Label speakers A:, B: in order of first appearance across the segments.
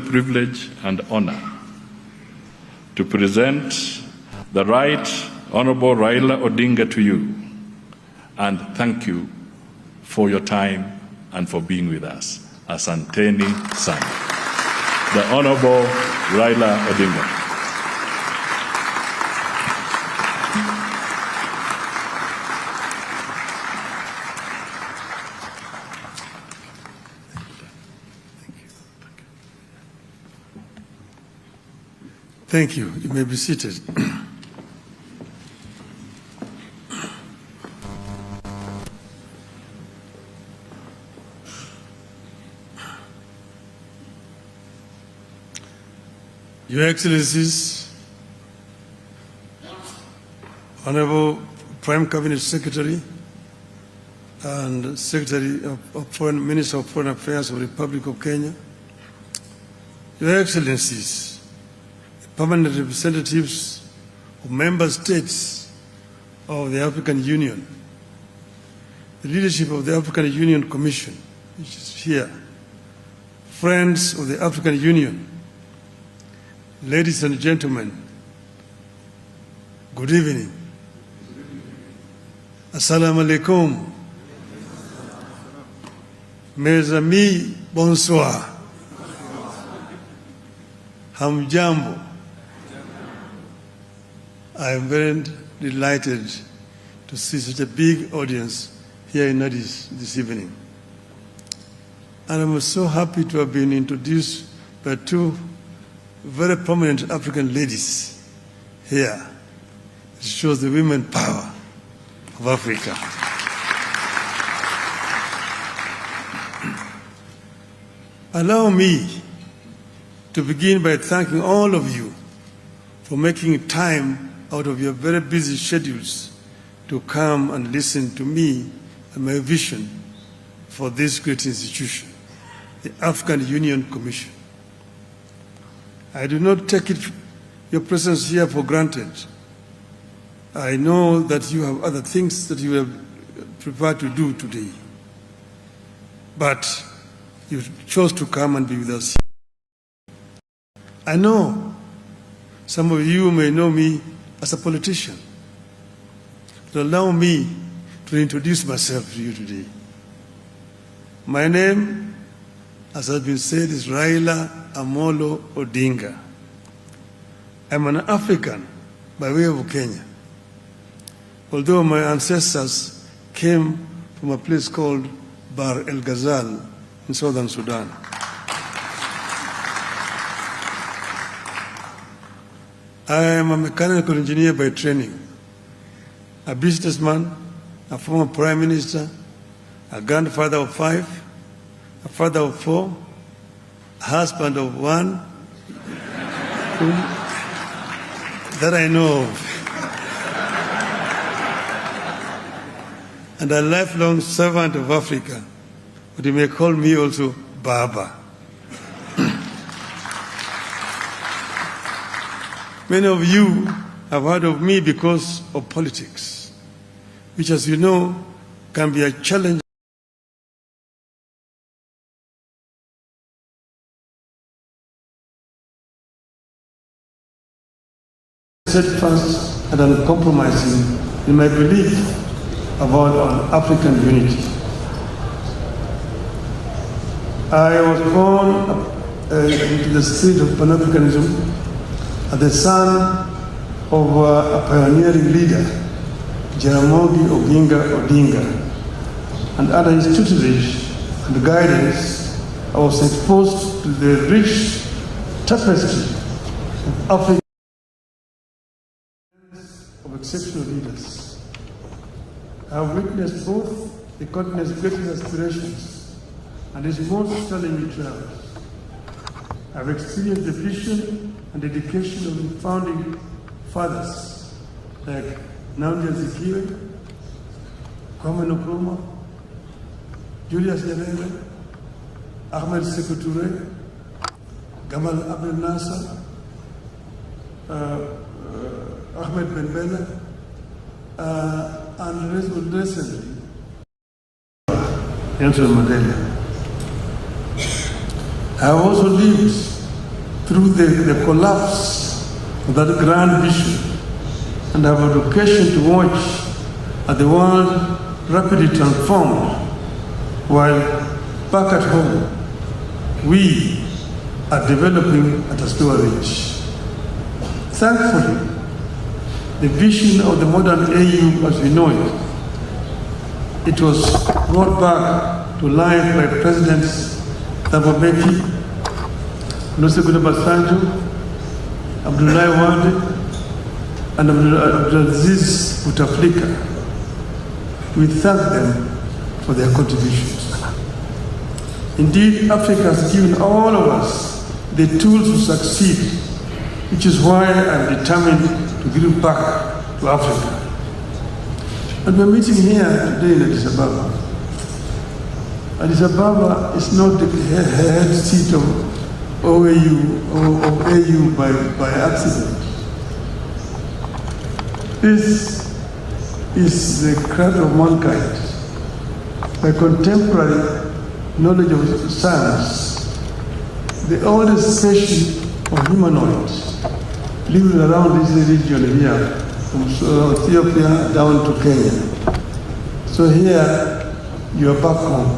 A: Privilege and honor to present the Right Honorable Raila Odinga to you and thank you for your time and for being with us. Asanteni sana. The Honorable Raila Odinga.
B: Thank you. You may be seated. Your Excellencies, Honorable Prime Cabinet Secretary and Secretary of Foreign Minister of Foreign Affairs of the Republic of Kenya, Your Excellencies, permanent representatives of member states of the African Union, the leadership of the African Union Commission, which is here, friends of the African Union, ladies and gentlemen, good evening. Assalamu alaikum. Mes amis, bonsoir. Hamjambo. I am very delighted to see such a big audience here in Addis this evening. And I'm so happy to have been introduced by two very prominent African ladies here. It shows the women power of Africa. Allow me to begin by thanking all of you for making time out of your very busy schedules to come and listen to me and my vision for this great institution, the African Union Commission. I do not take your presence here for granted. I know that you have other things that you have prepared to do today, but you chose to come and be with us. I know some of you may know me as a politician, but allow me to introduce myself to you today. My name, as has been said, is Raila Amolo Odinga. I'm an African by way of Kenya, although my ancestors came from a place called Bar El Ghazal in southern Sudan. I am a mechanical engineer by training, a businessman, a former prime minister, a grandfather of 5, a father of 4, a husband of 1, that I know of, and a lifelong servant of Africa, but you may call me also Baba. Many of you have heard of me because of politics, which, as you know, can be a challenge. Steadfast and uncompromising in my belief about our African unity. I was born into the spirit of Pan-Africanism as the son of a pioneering leader, Jaramogi Oginga Odinga, and under his tutelage and guidance, I was exposed to the rich tapestry of Africa of exceptional leaders. I have witnessed both the continent's greatest aspirations and its most challenging trials. I have experienced the vision and dedication of the founding fathers like Nnamdi Azikiwe, Kwame Nkrumah, Julius Nyerere, Ahmed Sekou Touré, Gamal Abdel Nasser, Ahmed Ben Bella, and recently, Nelson Mandela. I have also lived through the collapse of that grand vision and have an occasion to watch as the world rapidly transformed, while back at home, we are developing at a slower rate. Thankfully, the vision of the modern AU as we know it was brought back to life by Presidents Thabo Mbeki, Olusegun Obasanjo, Abdoulaye Wade, and Abdulaziz Bouteflika. We thank them for their contributions. Indeed, Africa has given all of us the tools to succeed, which is why I'm determined to give back to Africa. And we're meeting here today in Addis Ababa. Addis Ababa is not the head seat of OAU or of AU by accident. This is the cradle of mankind. By contemporary knowledge of science, the oldest species of humanoids living around this region here, from Ethiopia down to Kenya. So here, you are back home.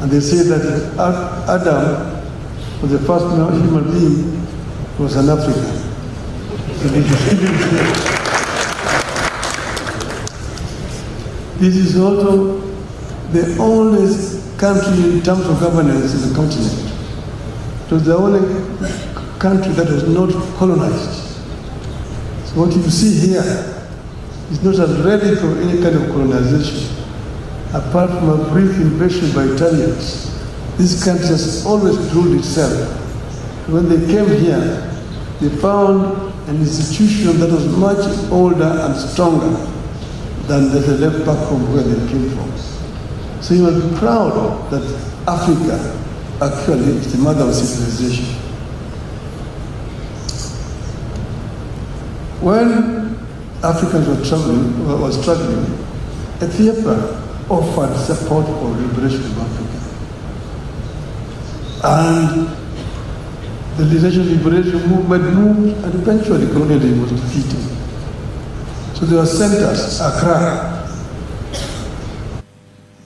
B: And they say that Adam was the first human being who was an African. This is also the oldest country in terms of governance in the continent. It was the only country that was not colonized. So what you see here is not a relic of any kind of colonization. Apart from a brief invasion by Italians, this country has always ruled itself. When they came here, they found an institution that was much older and stronger than they left back home where they came from. So you must be proud that Africa actually is the mother of civilization. When Africans were struggling, Ethiopia offered support for liberation of Africa. And the liberation movement moved, and eventually colonialism was defeated. So there were centers, Accra,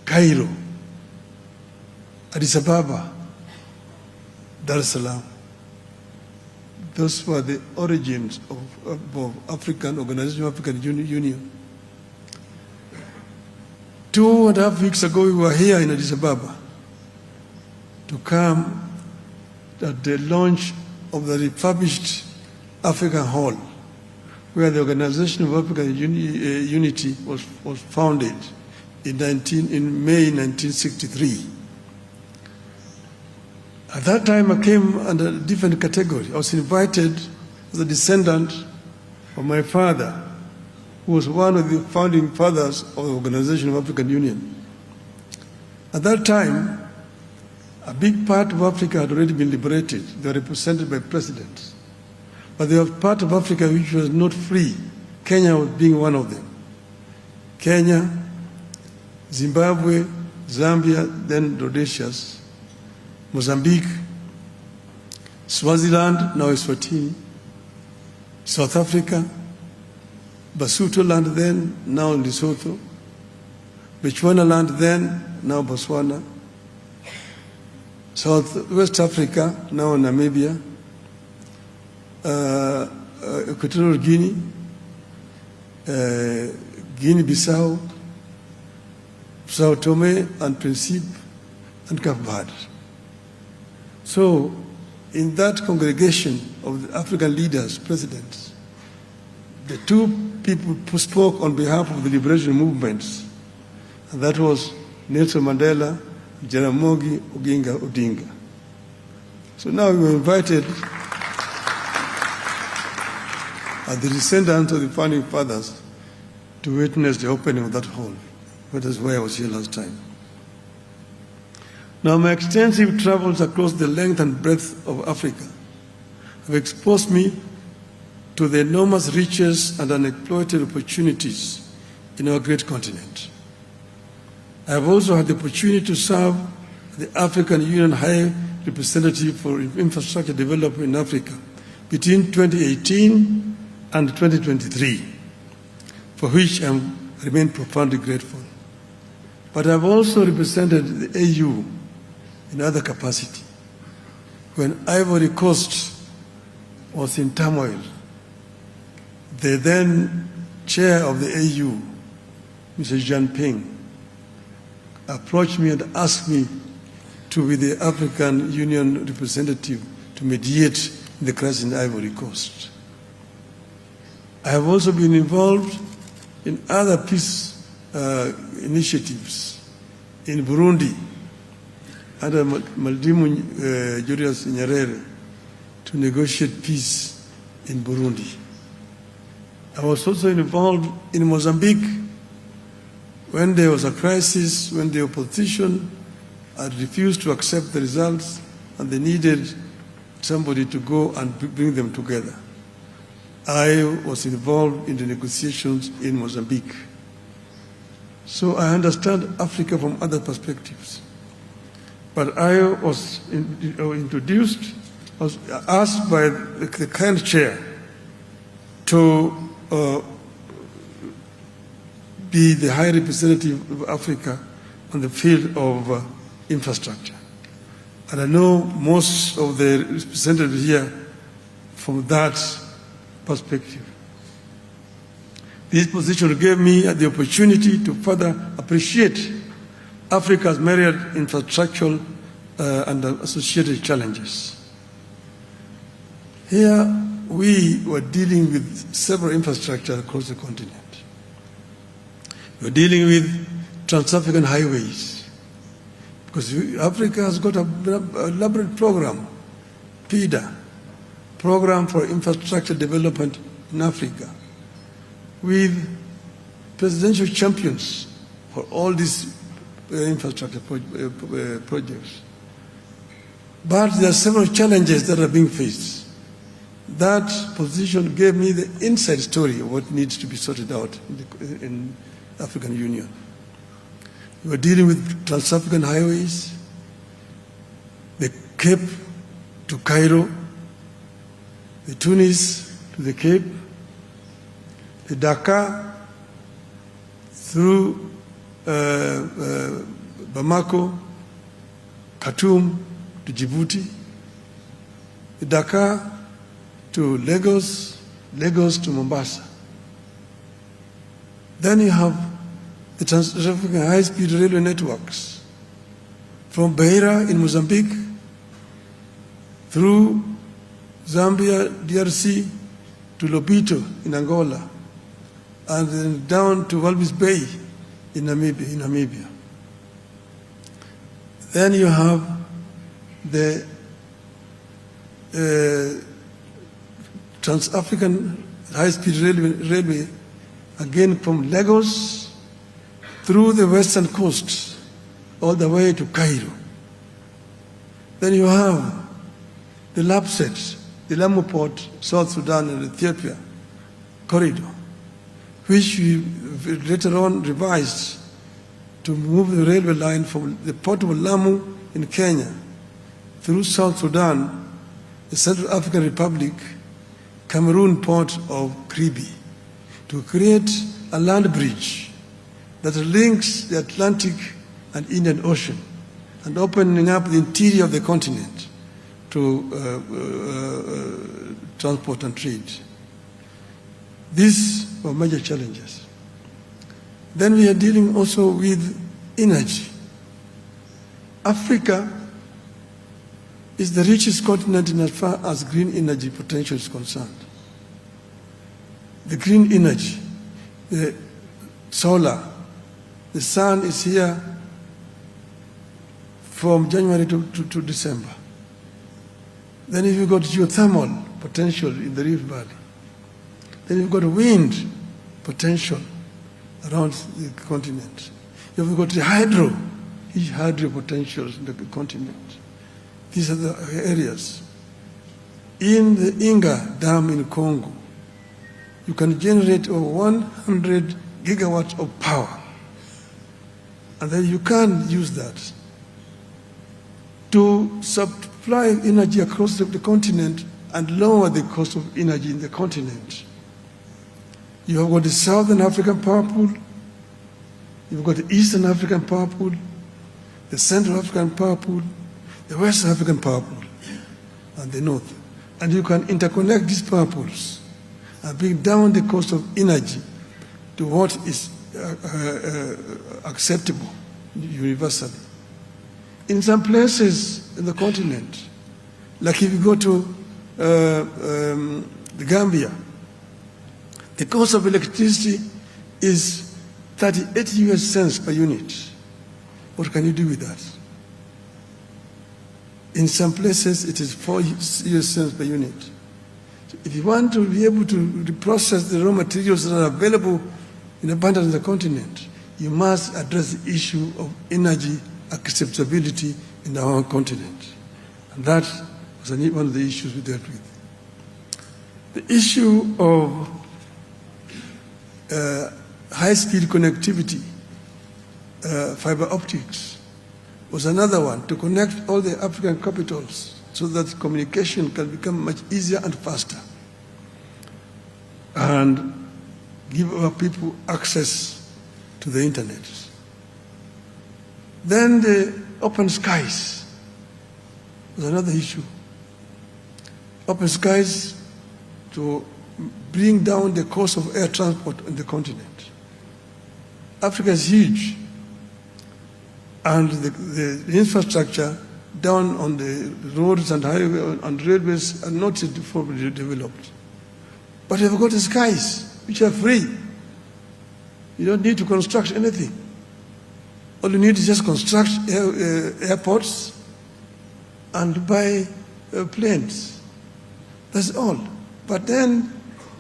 B: Cairo, Addis Ababa, Dar es Salaam. Those were the origins of African Organization of African Union. 2.5 weeks ago, we were here in Addis Ababa to come at the launch of the refurbished African Hall, where the Organization of African Unity was founded in May 1963. At that time, I came under a different category. I was invited as a descendant of my father, who was one of the founding fathers of the Organization of African Union. At that time, a big part of Africa had already been liberated. They were represented by presidents. But there was part of Africa which was not free, Kenya was being one of them. Kenya, Zimbabwe, Zambia, then Rhodesia, Mozambique, Swaziland, now Eswatini, South Africa, Basuto land then, now Lesotho, Bechuana land then, now Botswana, West Africa, now Namibia, Equatorial Guinea, Guinea-Bissau, Sao Tome and Principe, and Cape Verde. So, in that congregation of the African leaders, presidents, the two people who spoke on behalf of the liberation movements, and that was Nelson Mandela and Jaramogi Oginga Odinga. So now we were invited as the descendants of the founding fathers to witness the opening of that hall. That is why I was here last time. Now, my extensive travels across the length and breadth of Africa have exposed me to the enormous riches and unexploited opportunities in our great continent. I have also had the opportunity to serve the African Union High representative for infrastructure development in Africa between 2018 and 2023, for which I remain profoundly grateful. But I've also represented the AU in other capacity. When Ivory Coast was in turmoil, the then chair of the AU, Mr. Jean Ping, approached me and asked me to be the African Union representative to mediate in the crisis in Ivory Coast. I have also been involved in other peace initiatives in Burundi under Maldimu Julius Nyerere to negotiate peace in Burundi. I was also involved in Mozambique when there was a crisis, when the opposition had refused to accept the results and they needed somebody to go and bring them together. I was involved in the negotiations in Mozambique. So I understand Africa from other perspectives. But I was asked by the current chair to be the High Representative of Africa on the field of infrastructure. And I know most of the representatives here from that perspective. This position gave me the opportunity to further appreciate Africa's myriad infrastructural and associated challenges. Here, we were dealing with several infrastructure across the continent. We were dealing with trans-African highways, because Africa has got a elaborate program, PIDA, Program for Infrastructure Development in Africa, with presidential champions for all these infrastructure projects. But there are several challenges that are being faced. That position gave me the inside story of what needs to be sorted out in the African Union. We were dealing with trans-African highways, the Cape to Cairo, the Tunis to the Cape, the Dakar through Bamako, Khartoum to Djibouti, the Dakar to Lagos, Lagos to Mombasa. Then you have the trans-African high-speed railway networks from Beira in Mozambique through Zambia, DRC to Lobito in Angola, and then down to Walvis Bay in Namibia. Then you have the trans-African high-speed railway, again from Lagos through the western coast all the way to Cairo. Then you have the LAPSET, the Lamu Port, South Sudan and Ethiopia corridor, which we later on revised to move the railway line from the port of Lamu in Kenya through South Sudan, the Central African Republic, Cameroon port of Kribi, to create a land bridge that links the Atlantic and Indian Ocean and opening up the interior of the continent to transport and trade. These were major challenges. Then we are dealing also with energy. Africa is the richest continent in as far as green energy potential is concerned. The green energy, the solar, the sun is here from January to December. Then if you've got geothermal potential in the Rift Valley, then you've got wind potential around the continent. You've got the hydro potentials in the continent. These are the areas. In the Inga Dam in Congo, you can generate over 100 gigawatts of power. And then you can use that to supply energy across the continent and lower the cost of energy in the continent. You have got the Southern African Power Pool, you've got the Eastern African Power Pool, the Central African Power Pool, the West African Power Pool, and the North. And you can interconnect these power pools and bring down the cost of energy to what is acceptable universally. In some places in the continent, like if you go to the Gambia, the cost of electricity is 38 US cents per unit. What can you do with that? In some places, it is 4 US cents per unit. So if you want to be able to process the raw materials that are available in abundance in the continent, you must address the issue of energy acceptability in our continent. And that was one of the issues we dealt with. The issue of high-speed connectivity, fiber optics, was another one, to connect all the African capitals so that communication can become much easier and faster and give our people access to the internet. Then the open skies was another issue. Open skies to bring down the cost of air transport on the continent. Africa is huge, and the infrastructure down on the roads and highways and railways are not fully developed. But we've got the skies, which are free. You don't need to construct anything. All you need is just construct airports and buy planes. That's all. But then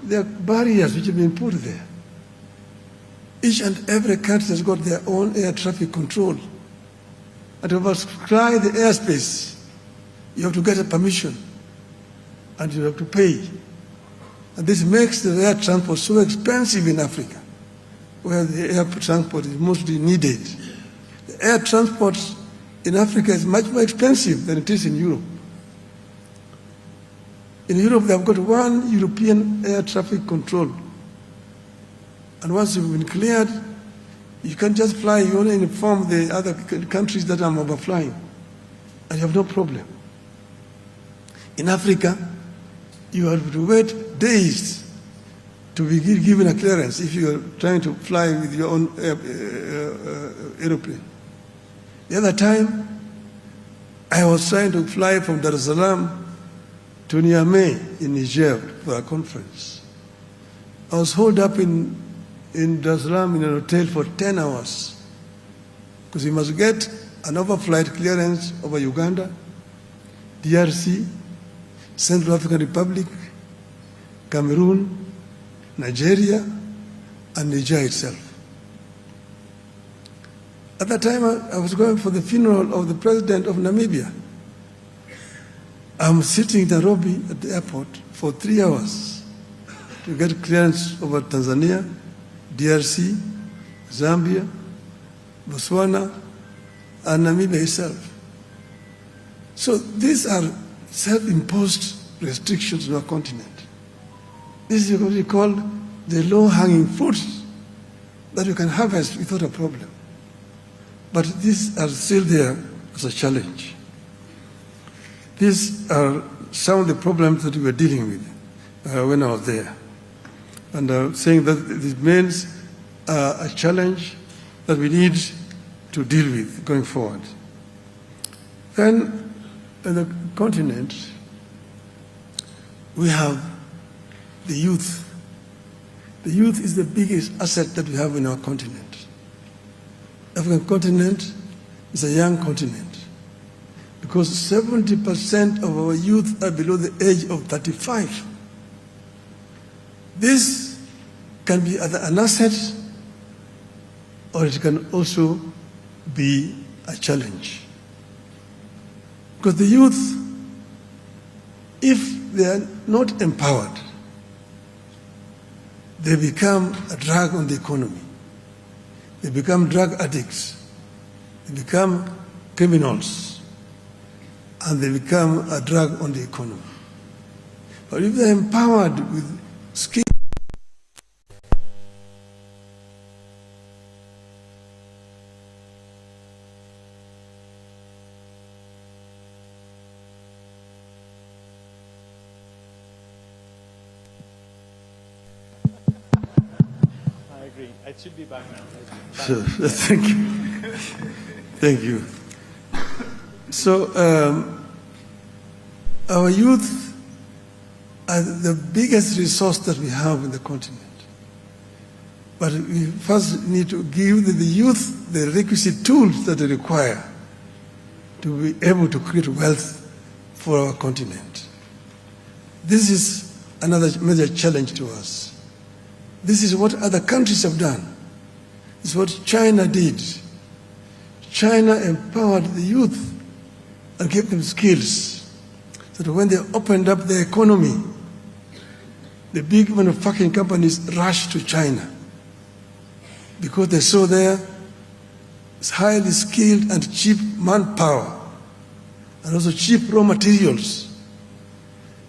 B: there are barriers which have been put there. Each and every country has got their own air traffic control. And to fly the airspace, you have to get a permission and you have to pay. And this makes the air transport so expensive in Africa, where the air transport is mostly needed. The air transport in Africa is much more expensive than it is in Europe. In Europe, they've got one European air traffic control. And once you've been cleared, you can just fly. You only inform the other countries that I'm overflying, and you have no problem. In Africa, you have to wait days to be given a clearance if you are trying to fly with your own aeroplane. The other time, I was trying to fly from Dar es Salaam to Niamey in Niger for a conference. I was holed up in Dar es Salaam in a hotel for 10 hours because you must get an overflight clearance over Uganda, DRC, Central African Republic, Cameroon, Nigeria, and Niger itself. At that time, I was going for the funeral of the president of Namibia. I'm sitting in Nairobi at the airport for 3 hours to get clearance over Tanzania, DRC, Zambia, Botswana, and Namibia itself. So these are self-imposed restrictions on our continent. This is what we call the low-hanging fruits that you can harvest without a problem. But these are still there as a challenge. These are some of the problems that we were dealing with when I was there. And saying that this means a challenge that we need to deal with going forward. Then, in the continent, we have the youth. The youth is the biggest asset that we have in our continent. African continent is a young continent because 70% of our youth are below the age of 35. This can be an asset, or it can also be a challenge. Because the youth, if they are not empowered, they become a drag on the economy. They become drug addicts. They become criminals. and they become a drag on the economy. But if they're empowered with skills,
C: I agree. It should be back now.
B: so, thank you. Thank you. So, our youth are the biggest resource that we have in the continent. But we first need to give the youth the requisite tools that they require to be able to create wealth for our continent. This is another major challenge to us. This is what other countries have done. This is what China did. China empowered the youth and gave them skills so that when they opened up their economy, the big manufacturing companies rushed to China because they saw there highly skilled and cheap manpower and also cheap raw materials.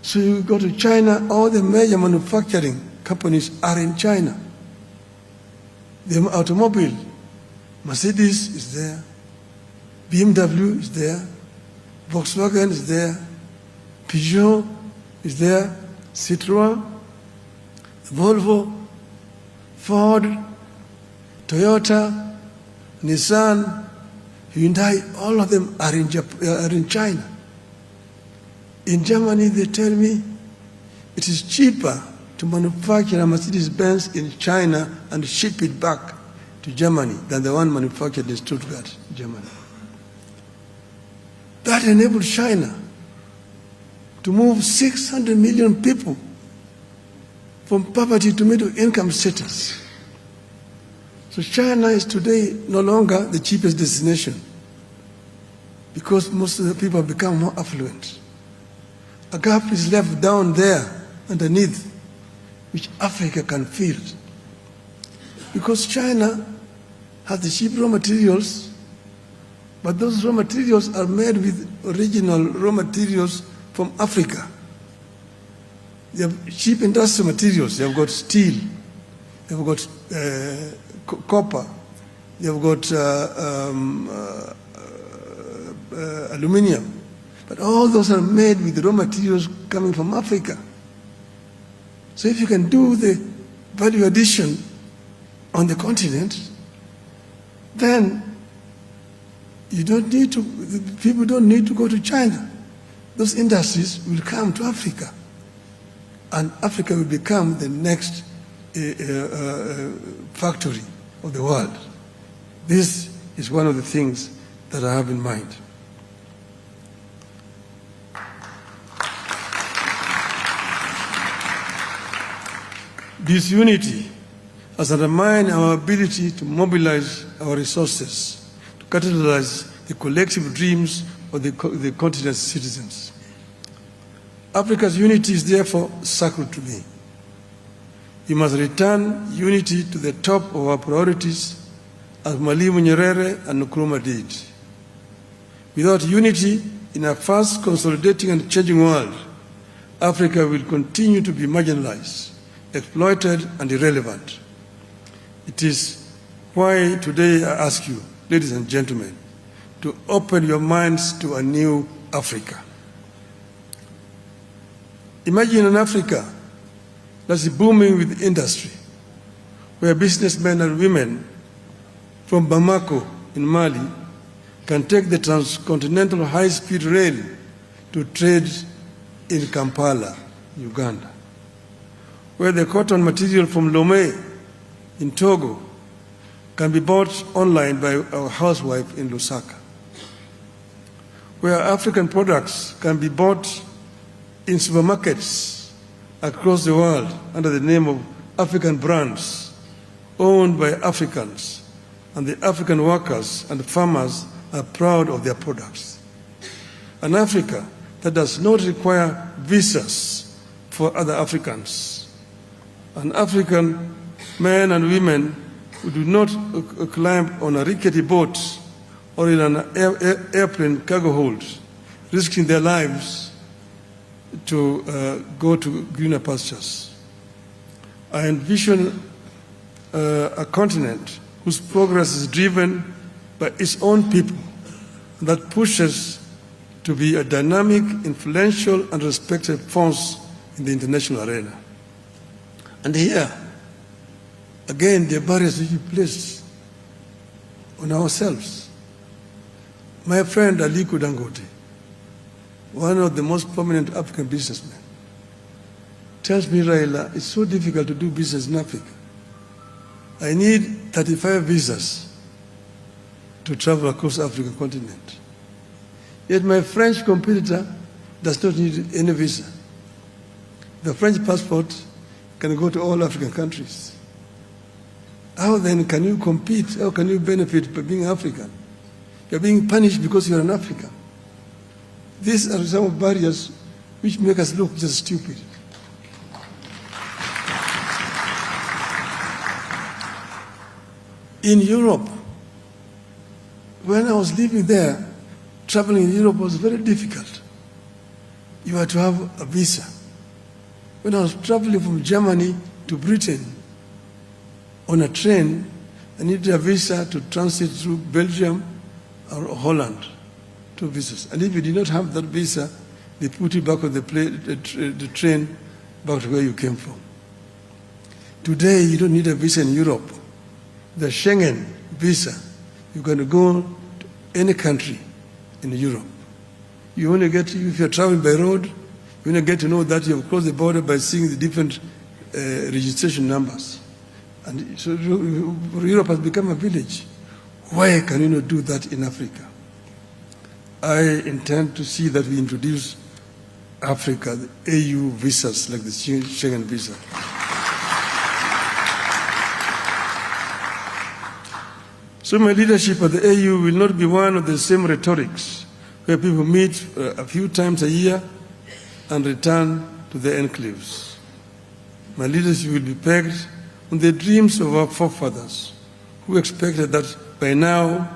B: So you go to China, all the major manufacturing companies are in China. The automobile, Mercedes is there, BMW is there, Volkswagen is there, Peugeot is there, Citroën, Volvo, Ford, Toyota, Nissan, Hyundai, all of them are in China. In Germany, they tell me it is cheaper to manufacture a Mercedes-Benz in China and ship it back to Germany than the one manufactured in Stuttgart, Germany. That enabled China to move 600 million people from poverty to middle income status. So China is today no longer the cheapest destination because most of the people have become more affluent. A gap is left down there underneath which Africa can fill. Because China has the cheap raw materials, but those raw materials are made with original raw materials from Africa. They have cheap industrial materials. They have got steel, they have got copper, they have got aluminium. But all those are made with raw materials coming from Africa. So if you can do the value addition on the continent, then you don't need to, people don't need to go to China. Those industries will come to Africa. And Africa will become the next factory of the world. This is one of the things that I have in mind. This unity has undermined our ability to mobilize our resources, to catalyze the collective dreams of the continent's citizens. Africa's unity is therefore sacred to me. We must return unity to the top of our priorities as Mwalimu Nyerere and Nkrumah did. Without unity in a fast consolidating and changing world, Africa will continue to be marginalized, exploited and irrelevant. It is why today I ask you, ladies and gentlemen, to open your minds to a new Africa. Imagine an Africa that's booming with industry, where businessmen and women from Bamako in Mali can take the transcontinental high-speed rail to trade in Kampala, Uganda, where the cotton material from Lomé in Togo can be bought online by our housewife in Lusaka, where African products can be bought in supermarkets across the world under the name of African brands owned by Africans, and the African workers and farmers are proud of their products. An Africa that does not require visas for other Africans. An African men and women who do not climb on a rickety boat or in an airplane cargo hold, risking their lives to go to greener pastures. I envision a continent whose progress is driven by its own people, that pushes to be a dynamic, influential, and respected force in the international arena. And here, again, the barriers which we place on ourselves. My friend Aliko Dangote, one of the most prominent African businessmen, tells me, Raila, it's so difficult to do business in Africa. I need 35 visas to travel across the African continent. Yet my French competitor does not need any visa. The French passport can go to all African countries. How then can you compete? How can you benefit by being African? You're being punished because you're an African. These are some of barriers which make us look just stupid. In Europe, when I was living there, traveling in Europe was very difficult. You had to have a visa. When I was traveling from Germany to Britain on a train, I needed a visa to transit through Belgium or Holland, 2 visas. And if you did not have that visa, they put you back on the train back to where you came from. Today, you don't need a visa in Europe. The Schengen visa, you're going to go to any country in Europe. You only get, if you're traveling by road, you only get to know that you have crossed the border by seeing the different registration numbers. And so Europe has become a village. Why can you not do that in Africa? I intend to see that we introduce Africa, the AU visas, like the Schengen visa. So my leadership at the AU will not be one of the same rhetorics where people meet a few times a year and return to their enclaves. My leadership will be pegged on the dreams of our forefathers who expected that by now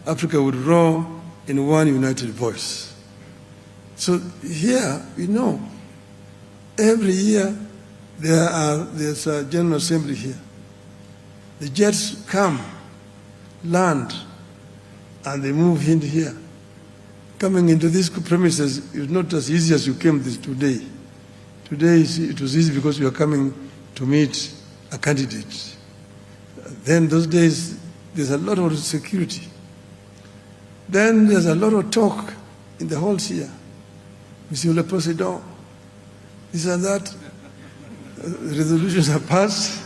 B: Africa would roar in one united voice. So here we know every year there's a General Assembly here. The jets come, land, and they move in here. Coming into these premises is not as easy as you came today. Today it was easy because you are coming to meet a candidate. Then those days there's a lot of security. Then there's a lot of talk in the halls here. Monsieur le Président, this and that, resolutions are passed,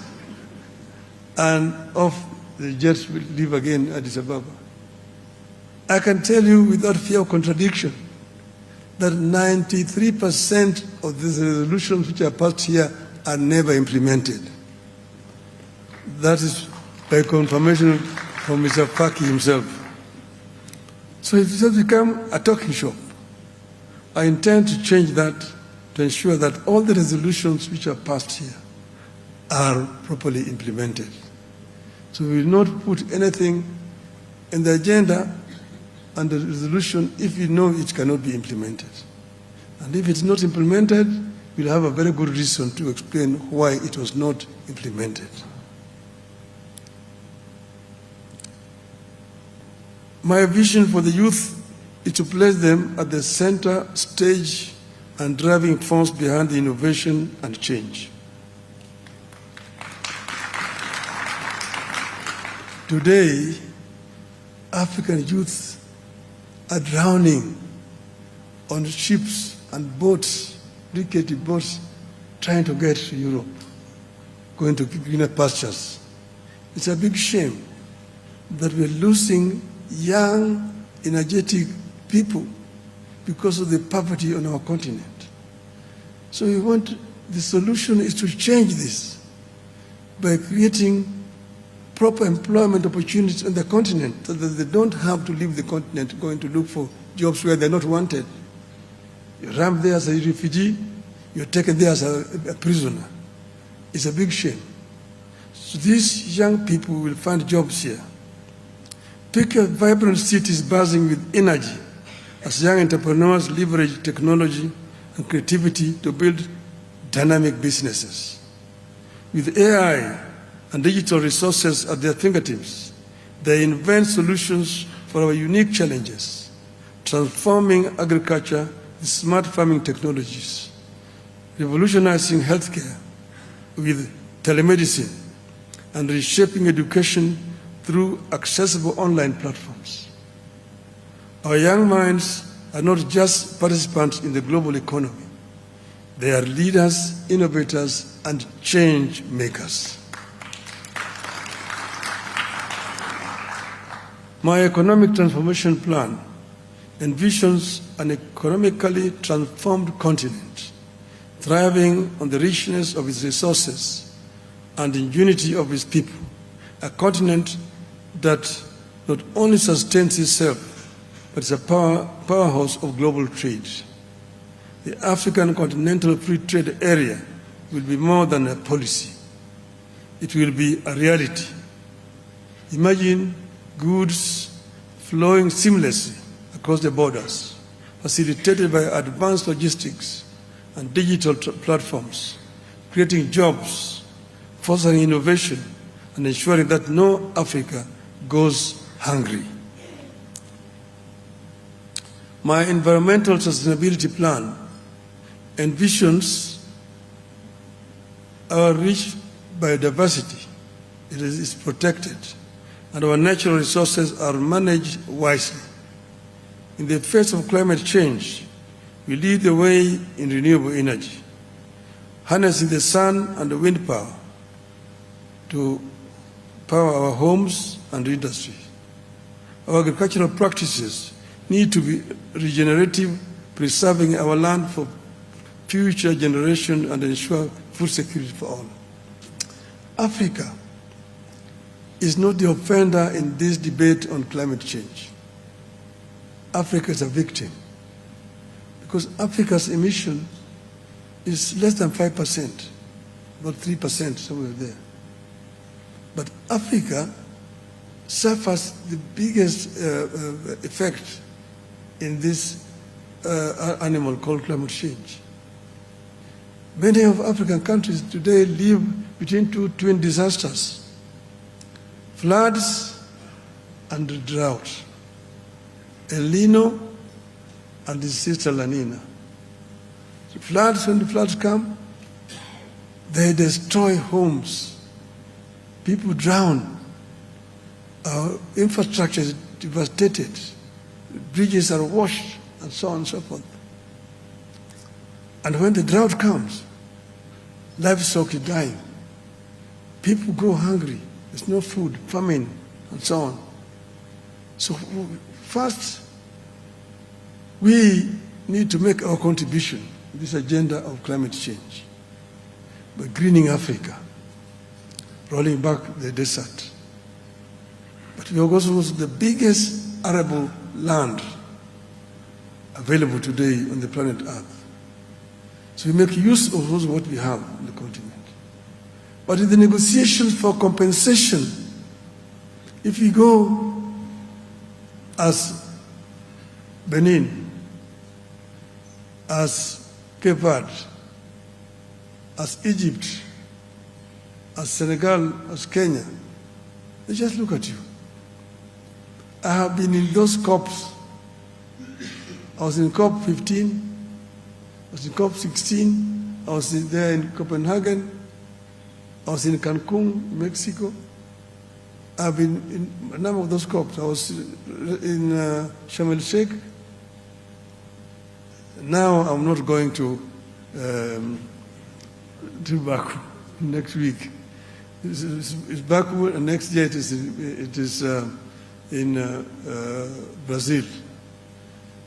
B: and off the jets will leave again Addis Ababa. I can tell you without fear of contradiction that 93% of these resolutions which are passed here are never implemented. That is by confirmation from Mr. Faki himself. So it has become a talking shop. I intend to change that to ensure that all the resolutions which are passed here are properly implemented. So we will not put anything in the agenda and the resolution if we know it cannot be implemented. And if it's not implemented, we'll have a very good reason to explain why it was not implemented. My vision for the youth is to place them at the center stage and driving force behind the innovation and change. Today, African youth are drowning on ships and boats, rickety boats, trying to get to Europe, going to greener pastures. It's a big shame that we're losing young, energetic people because of the poverty on our continent. So the solution is to change this by creating proper employment opportunities on the continent so that they don't have to leave the continent going to look for jobs where they're not wanted. You're ramped there as a refugee, you're taken there as a prisoner. It's a big shame. So these young people will find jobs here. Pick a vibrant cities buzzing with energy as young entrepreneurs leverage technology and creativity to build dynamic businesses. With AI and digital resources at their fingertips, they invent solutions for our unique challenges, transforming agriculture with smart farming technologies, revolutionizing healthcare with telemedicine, and reshaping education through accessible online platforms. Our young minds are not just participants in the global economy. They are leaders, innovators, and change makers. My economic transformation plan envisions an economically transformed continent, thriving on the richness of its resources and the unity of its people, a continent that not only sustains itself, but is a powerhouse of global trade. The African Continental Free Trade Area will be more than a policy. It will be a reality. Imagine goods flowing seamlessly across the borders, facilitated by advanced logistics and digital platforms, creating jobs, fostering innovation, and ensuring that no Africa goes hungry. My environmental sustainability plan envisions our rich biodiversity. It is protected, and our natural resources are managed wisely. In the face of climate change, we lead the way in renewable energy, harnessing the sun and the wind power to power our homes and industry. Our agricultural practices need to be regenerative, preserving our land for future generations and ensure food security for all. Africa is not the offender in this debate on climate change. Africa is a victim because Africa's emission is less than 5%, about 3%, somewhere there. But Africa suffers the biggest effect in this animal called climate change. Many of African countries today live between two twin disasters: floods and drought, El Nino and the sister La Nina. The floods, when the floods come, they destroy homes. People drown. Our infrastructure is devastated. Bridges are washed, and so on and so forth. And when the drought comes, livestock is dying. People go hungry. There's no food, famine, and so on. So first, we need to make our contribution to this agenda of climate change by greening Africa, rolling back the desert. But we are also the biggest arable land available today on the planet Earth. So we make use of what we have on the continent. But in the negotiations for compensation, if we go as Benin, as Cape Verde, as Egypt, as Senegal, as Kenya, they just look at you. I have been in those COPs. I was in COP 15, I was in COP 16, I was there in Copenhagen, I was in Cancun, Mexico. I've been in a number of those COPs. I was in Sharm el-Sheikh. Now I'm not going to Baku next week. It's Baku, and next year it is in Brazil.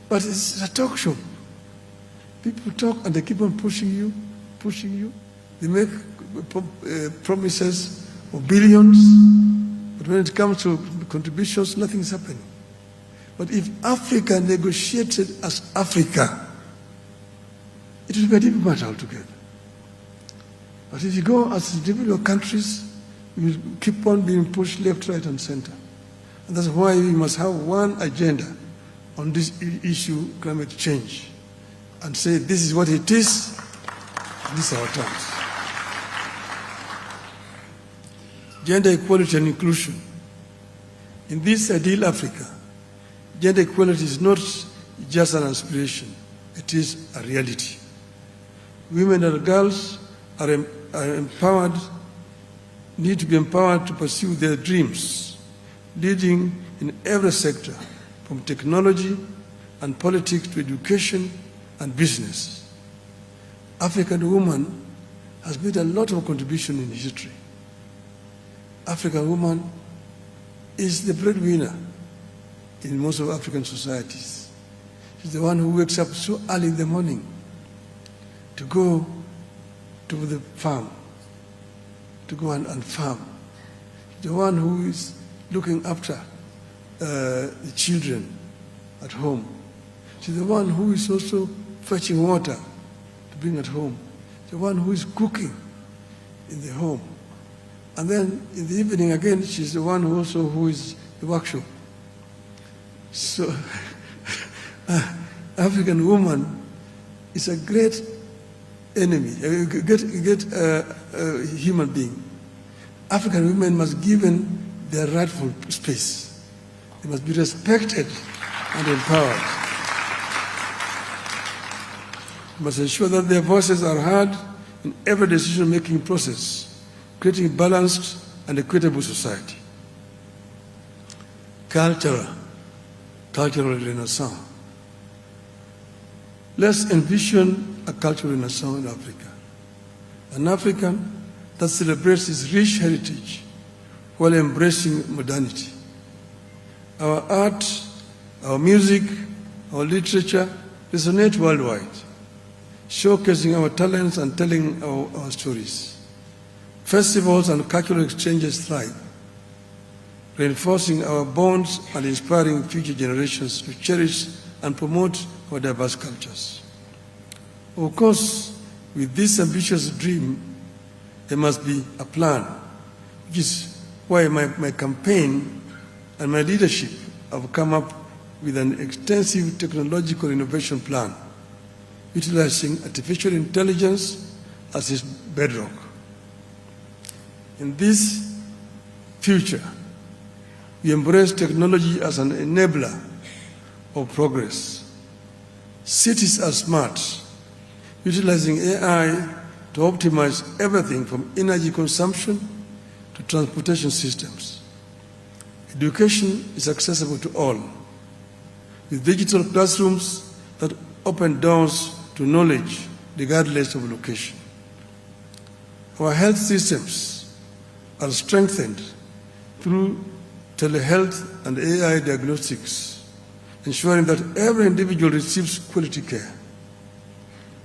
B: But it's a talk show. People talk and they keep on pushing you. They make promises of billions, but when it comes to contributions, nothing is happening. But if Africa negotiated as Africa, it would be a different matter altogether. But if you go as individual countries, you will keep on being pushed left, right, and center. And that's why we must have one agenda, on this issue, climate change, and say this is what it is, and these are our terms. Gender equality and inclusion. In this ideal Africa, gender equality is not just an aspiration, it is a reality. Women and girls are empowered, need to be empowered to pursue their dreams, leading in every sector, from technology and politics to education and business. African woman has made a lot of contribution in history. African woman is the breadwinner in most of African societies. She's the one who wakes up so early in the morning to go to the farm, to go and farm. She's the one who is looking after the children at home. She's the one who is also fetching water to bring at home. The one who is cooking in the home. And then in the evening again, she's the one who also who is the workshop. So African woman is a great enemy, a great human being. African women must be given their rightful space. They must be respected and empowered. We must ensure that their voices are heard in every decision-making process, creating a balanced and equitable society. Cultural renaissance. Let's envision a cultural renaissance in Africa. An Africa that celebrates its rich heritage while embracing modernity. Our art, our music, our literature resonate worldwide, showcasing our talents and telling our stories. Festivals and cultural exchanges thrive, reinforcing our bonds and inspiring future generations to cherish and promote our diverse cultures. Of course, with this ambitious dream, there must be a plan, which is why my campaign and my leadership have come up with an extensive technological innovation plan, utilizing artificial intelligence as its bedrock. In this future, we embrace technology as an enabler of progress. Cities are smart, utilizing AI to optimize everything from energy consumption to transportation systems. Education is accessible to all, with digital classrooms that open doors to knowledge regardless of location. Our health systems are strengthened through telehealth and AI diagnostics, ensuring that every individual receives quality care.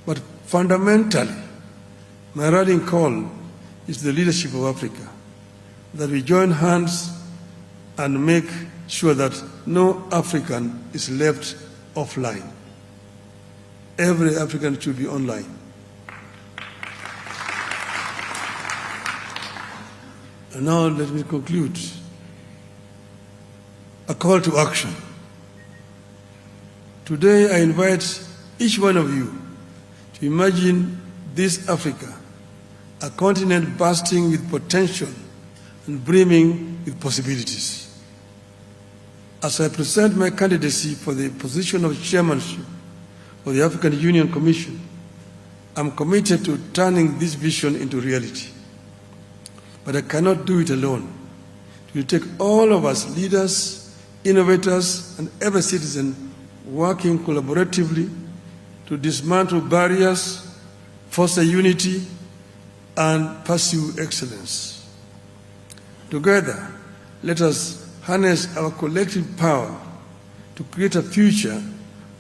B: But fundamentally, my rallying call is the leadership of Africa, that we join hands and make sure that no African is left offline. Every African should be online. And now let me conclude. A call to action. Today I invite each one of you to imagine this Africa, a continent bursting with potential and brimming with possibilities. As I present my candidacy for the position of chairmanship of the African Union Commission, I'm committed to turning this vision into reality. But I cannot do it alone. It will take all of us, leaders, innovators, and every citizen working collaboratively to dismantle barriers, foster unity, and pursue excellence. Together, let us harness our collective power to create a future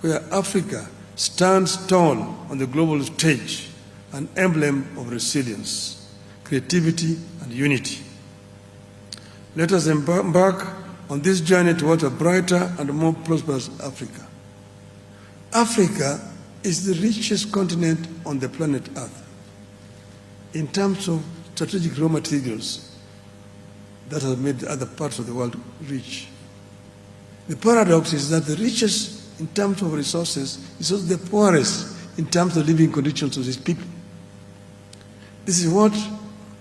B: where Africa stands tall on the global stage, an emblem of resilience, creativity, and unity. Let us embark on this journey toward a brighter and more prosperous Africa. Africa is the richest continent on the planet Earth in terms of strategic raw materials that have made other parts of the world rich. The paradox is that the richest in terms of resources, is also the poorest in terms of living conditions of these people. This is what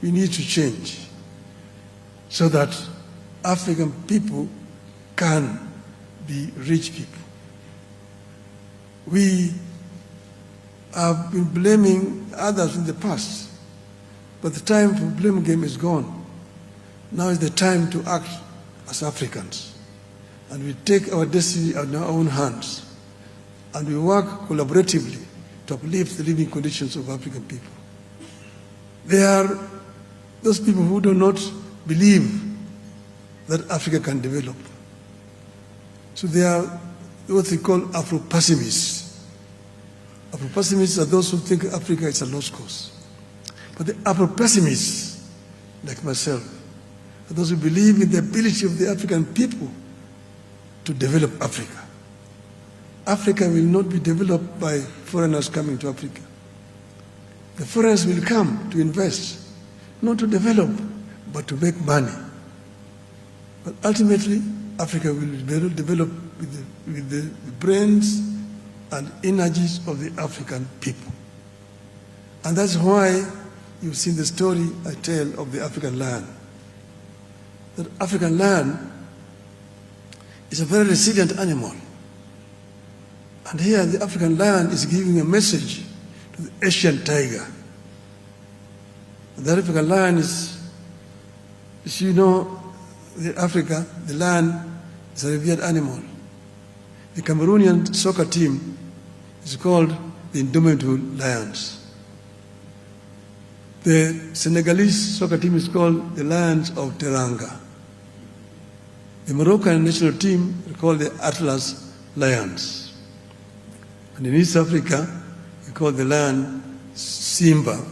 B: we need to change so that African people can be rich people. We have been blaming others in the past, but the time for blame game is gone. Now is the time to act as Africans, and we take our destiny in our own hands, and we work collaboratively to uplift the living conditions of African people. There are those people who do not believe that Africa can develop. So they are what they call Afro-pessimists. Afro-pessimists are those who think Africa is a lost cause. But the Afro-pessimists, like myself, are those who believe in the ability of the African people to develop Africa. Africa will not be developed by foreigners coming to Africa. The foreigners will come to invest, not to develop, but to make money. But ultimately, Africa will be developed with the brains and energies of the African people. And that's why you've seen the story I tell of the African lion. That African lion is a very resilient animal. And here the African lion is giving a message to the Asian tiger. The African lion is, as you know, in Africa, the lion is a revered animal. The Cameroonian soccer team is called the Indomitable Lions. The Senegalese soccer team is called the Lions of Teranga. The Moroccan national team is called the Atlas Lions. And in East Africa, we call the lion Simba,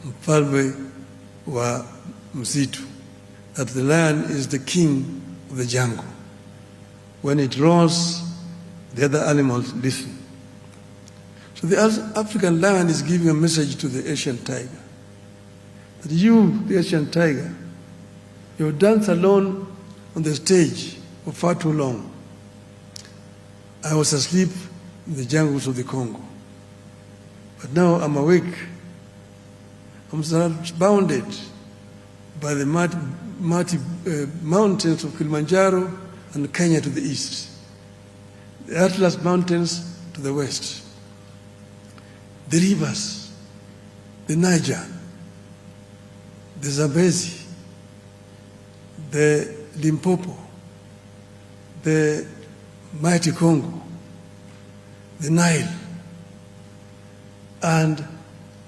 B: mfalme wa msitu. That the lion is the king of the jungle. When it roars, the other animals listen. So the African lion is giving a message to the Asian tiger. That you, the Asian tiger, you danced alone on the stage for far too long. I was asleep in the jungles of the Congo. But now I'm awake. I'm surrounded by the mighty mountains of Kilimanjaro and Kenya to the east, the Atlas Mountains to the west, the rivers, the Niger, the Zambezi, the Limpopo, the mighty Congo, the Nile, and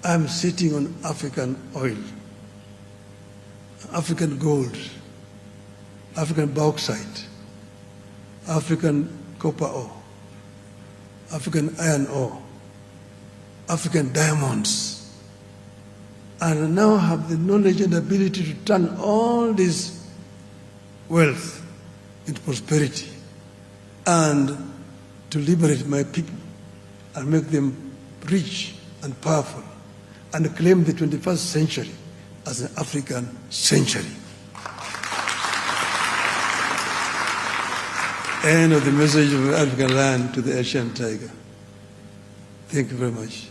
B: I'm sitting on African oil, African gold, African bauxite, African copper ore, African iron ore, African diamonds, and I now have the knowledge and ability to turn all this wealth into prosperity and to liberate my people and make them rich and powerful and claim the 21st century as an African century. End of the message of the African lion to the Asian tiger. Thank you very much.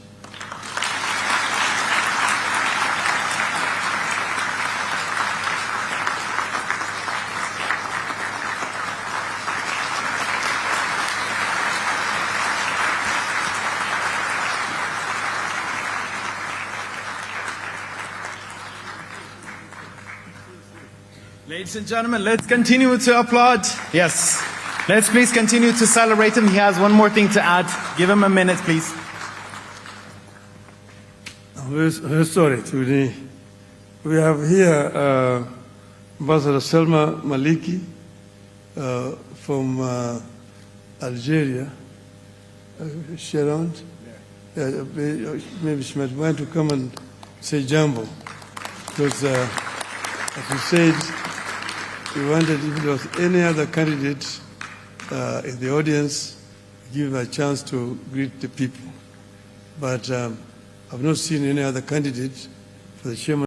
C: Ladies and gentlemen, let's continue to applaud. Yes. Let's please continue to celebrate him. He has one more thing to add. Give him a minute, please.
B: Very sorry. We have here Ambassador Selma Maliki from Algeria. Is she around? Yeah, maybe she might want to come and say jambo. Because, as we said, we wanted, if there was any other candidate in the audience, give them a chance to greet the people. But I've not seen any other candidate for the chairman.